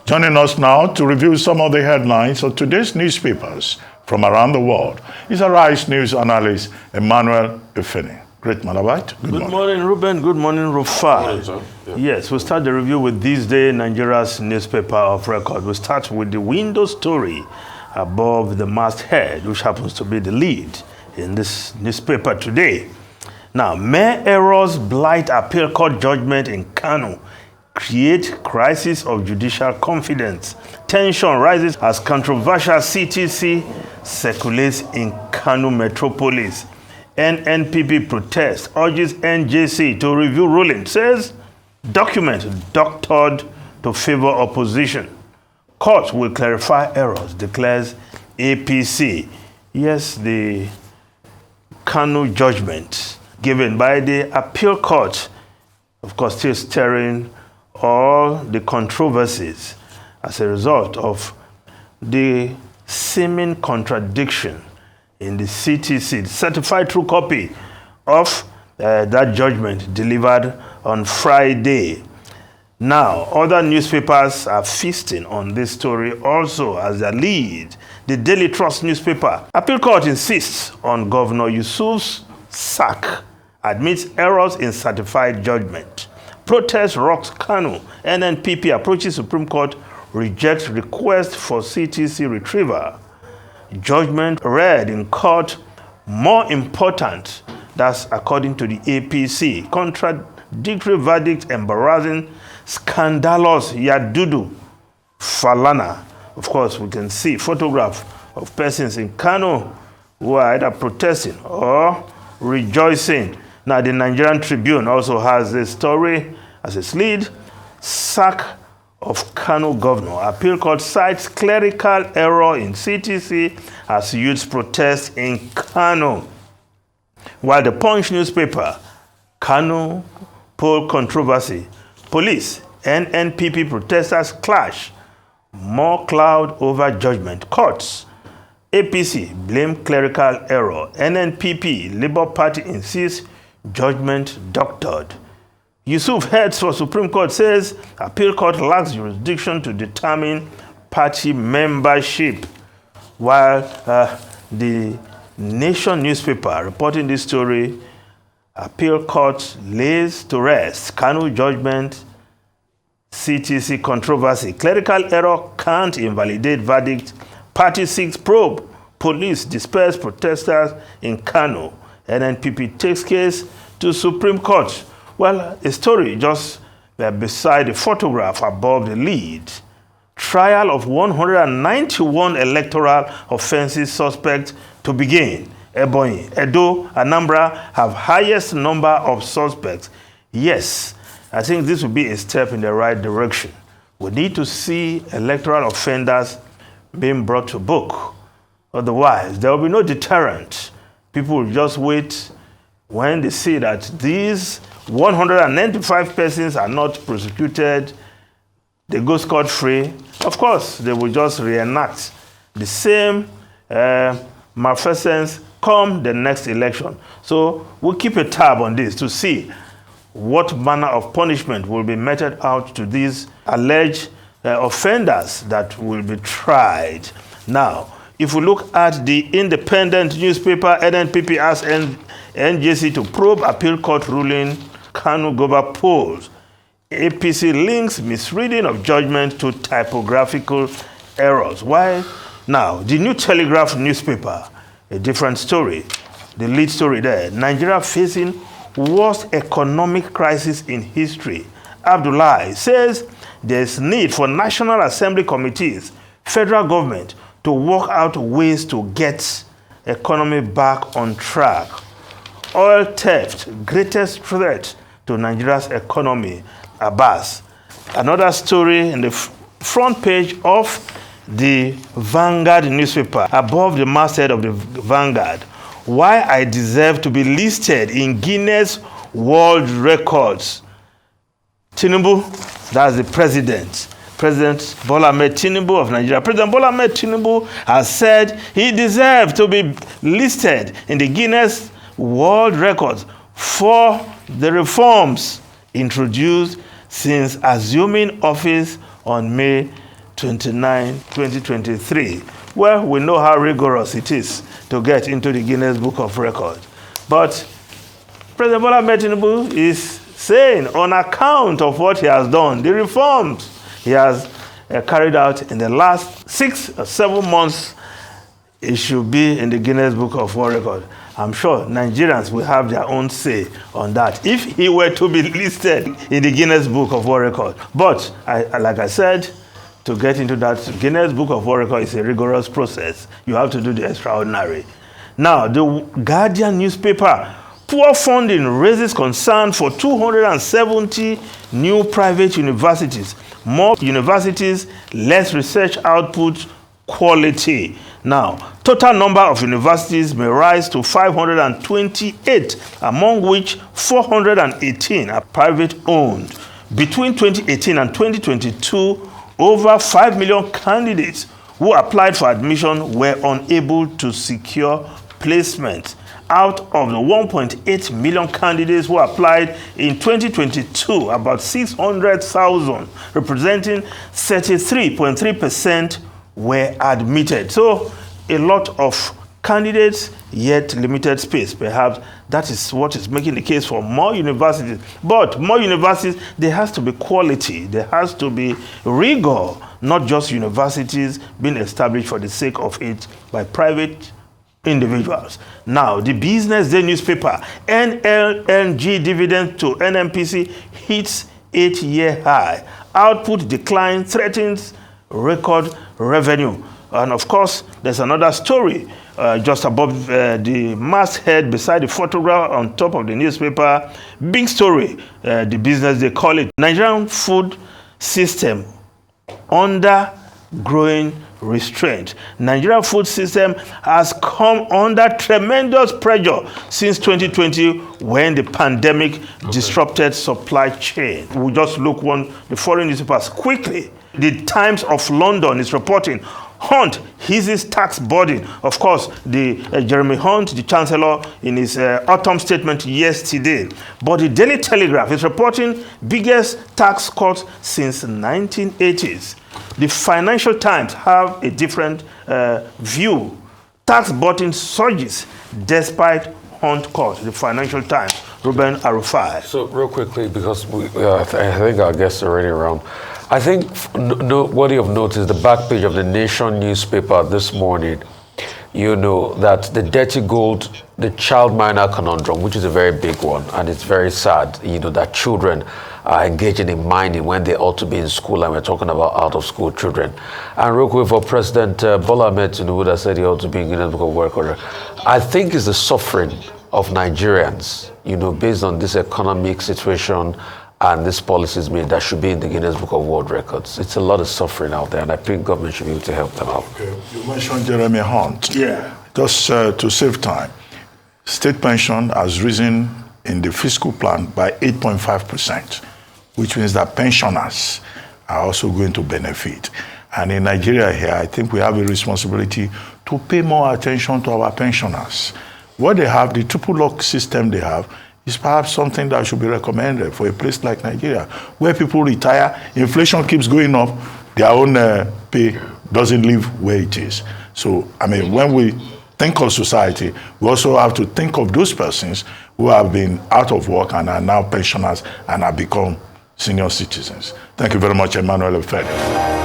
Joining us now to review some of the headlines of today's newspapers from around the world is Arise News analyst Emmanuel Ifeni. Great Malabite. Good morning, Ruben. Good morning, Rufa. Yes, we'll start the review with this day, Nigeria's newspaper of record. We'll start with the window story above the masthead, which happens to be the lead in this newspaper today. Now, mere errors blight appeal court judgment in Kano, create crisis of judicial confidence. Tension rises as controversial CTC circulates in Kano metropolis. NNPP protest urges NJC to review ruling, says document doctored to favor opposition. Court will clarify errors, declares APC. Yes, the Kano judgment given by the appeal court, of course, still stirring all the controversies as a result of the seeming contradiction in the CTC, the certified true copy of that judgment delivered on Friday. Now, other newspapers are feasting on this story also as their lead. The Daily Trust newspaper, appeal court insists on Governor Yusuf's sack, admits errors in certified judgment. Protest rocks Kano. NNPP approaches Supreme Court, rejects request for CTC retrieval. Judgment read in court more important, that's according to the APC. Contradictory verdict, embarrassing, scandalous, Yadudu, Falana. Of course, we can see photograph of persons in Kano who are either protesting or rejoicing. Now, the Nigerian Tribune also has this story as its lead. Sack of Kano governor. Appeal court cites clerical error in CTC as youths protest in Kano. While the Punch newspaper, Kano poll controversy. Police, NNPP protesters clash. More cloud over judgment. Courts. APC blame clerical error. NNPP, Labour Party insists judgment doctored. Yusuf heads for Supreme Court, says appeal court lacks jurisdiction to determine party membership. While the Nation newspaper reporting this story, appeal court lays to rest Kano judgment, CTC controversy. Clerical error can't invalidate verdict. Party seeks probe. Police disperse protesters in Kano. NNPP takes case to Supreme Court. Well, a story just beside the photograph above the lead. Trial of 191 electoral offenses suspect to begin. Ebonyi, Edo, Anambra have highest number of suspects. Yes, I think this will be a step in the right direction. We need to see electoral offenders being brought to book. Otherwise, there will be no deterrent. People will just wait when they see that these 195 persons are not prosecuted, they go scot-free. Of course, they will just reenact the same malfeasance come the next election. So we'll keep a tab on this to see what manner of punishment will be meted out to these alleged offenders that will be tried. Now, if we look at the independent newspaper, NNPP asks NJC to probe appeal court ruling Kano Goba polls. APC links misreading of judgment to typographical errors. Why? Now, the New Telegraph newspaper, a different story. The lead story there, Nigeria facing worst economic crisis in history. Abdullahi says there's need for National Assembly committees, federal government, to work out ways to get economy back on track. Oil theft, greatest threat to Nigeria's economy. Abbas. Another story in the front page of the Vanguard newspaper, above the masthead of the Vanguard. Why I deserve to be listed in Guinness World Records. Tinubu, that's the president. President Bola Ahmed Tinubu of Nigeria. President Bola Ahmed Tinubu has said he deserves to be listed in the Guinness World Records for the reforms introduced since assuming office on May 29, 2023. Well, we know how rigorous it is to get into the Guinness Book of Records. But President Bola Tinubu is saying, on account of what he has done, the reforms he has carried out in the last 6 or 7 months, it should be in the Guinness Book of World Records. I'm sure Nigerians will have their own say on that if he were to be listed in the Guinness Book of World Records. But like I said, to get into that Guinness Book of World Records is a rigorous process. You have to do the extraordinary. Now, the Guardian newspaper, poor funding raises concern for 270 new private universities. More universities, less research output, quality. Now, total number of universities may rise to 528, among which 418 are private owned. Between 2018 and 2022, over 5 million candidates who applied for admission were unable to secure placement. Out of the 1.8 million candidates who applied in 2022, about 600,000, representing 33.3%, were admitted. So a lot of candidates, yet limited space. Perhaps that is what is making the case for more universities. But more universities, there has to be quality. There has to be rigor, not just universities being established for the sake of it by private individuals. Now, the Business Day newspaper, NLNG dividend to NMPC hits 8-year high. Output decline threatens record revenue. And of course, there's another story just above the masthead beside the photograph on top of the newspaper. Big story, the Business Day call it. Nigerian food system under growing restraint. Nigerian food system has come under tremendous pressure since 2020 when the pandemic disrupted supply chain. We'll just look the foreign newspapers quickly. The Times of London is reporting Hunt eases tax burden. Of course, Jeremy Hunt, the Chancellor, in his autumn statement yesterday. But the Daily Telegraph is reporting biggest tax cut since 1980s. The Financial Times have a different view. Tax burden surges despite Hunt cut. The Financial Times, Ruben Arufai. So real quickly, because I think our guests are already around. I think worthy of note is the back page of the Nation newspaper this morning. You know that the dirty gold, the child minor conundrum, which is a very big one, and it's very sad, you know, that children are engaging in mining when they ought to be in school, and we're talking about out-of-school children. And real quick, for President Bola Tinubu that said he ought to be in Guinness Book of World Records, I think it's the suffering of Nigerians, you know, based on this economic situation and these policies made that should be in the Guinness Book of World Records. It's a lot of suffering out there, and I think government should be able to help them out. Okay. You mentioned Jeremy Hunt. Yeah. Just to save time, state pension has risen in the fiscal plan by 8.5%, which means that pensioners are also going to benefit. And in Nigeria here, I think we have a responsibility to pay more attention to our pensioners. What they have, the triple lock system they have, is perhaps something that should be recommended for a place like Nigeria, where people retire, inflation keeps going up, their own pay doesn't live where it is. So, I mean, when we think of society, we also have to think of those persons who have been out of work and are now pensioners and have become senior citizens. Thank you very much, Emmanuel Fede.